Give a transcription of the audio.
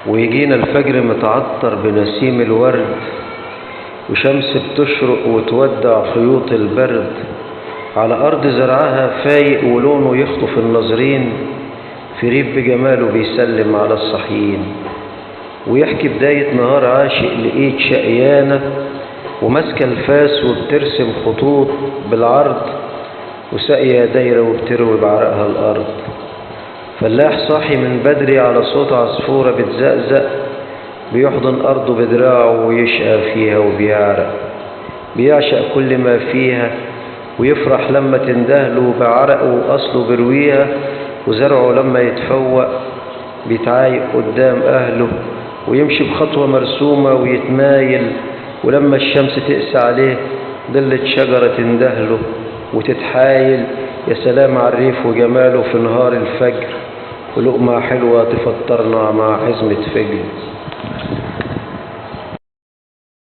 ويجينا الفجر متعطر بنسيم الورد، وشمس بتشرق وتودع خيوط البرد على أرض زرعها فايق ولونه يخطف الناظرين، في ريف بجماله بيسلم على الصحيين، ويحكي بداية نهار عاشق لقيت شقيانة وماسكة الفاس وبترسم خطوط بالعرض، وساقية دايرة وبتروي بعرقها الأرض. فلاح صاحي من بدري على صوت عصفورة بتزقزق، بيحضن أرضه بدراعه ويشقى فيها وبيعرق، بيعشق كل ما فيها ويفرح لما تندهله بعرقه وأصله برويها، وزرعه لما يتفوق بيتعايق قدام أهله، ويمشي بخطوة مرسومة ويتمايل، ولما الشمس تقسى عليه ظلة شجرة تندهله وتتحايل. يا سلام على الريف وجماله في نهار الفجر، ولقمة حلوة تفطرنا مع حزمة فجر.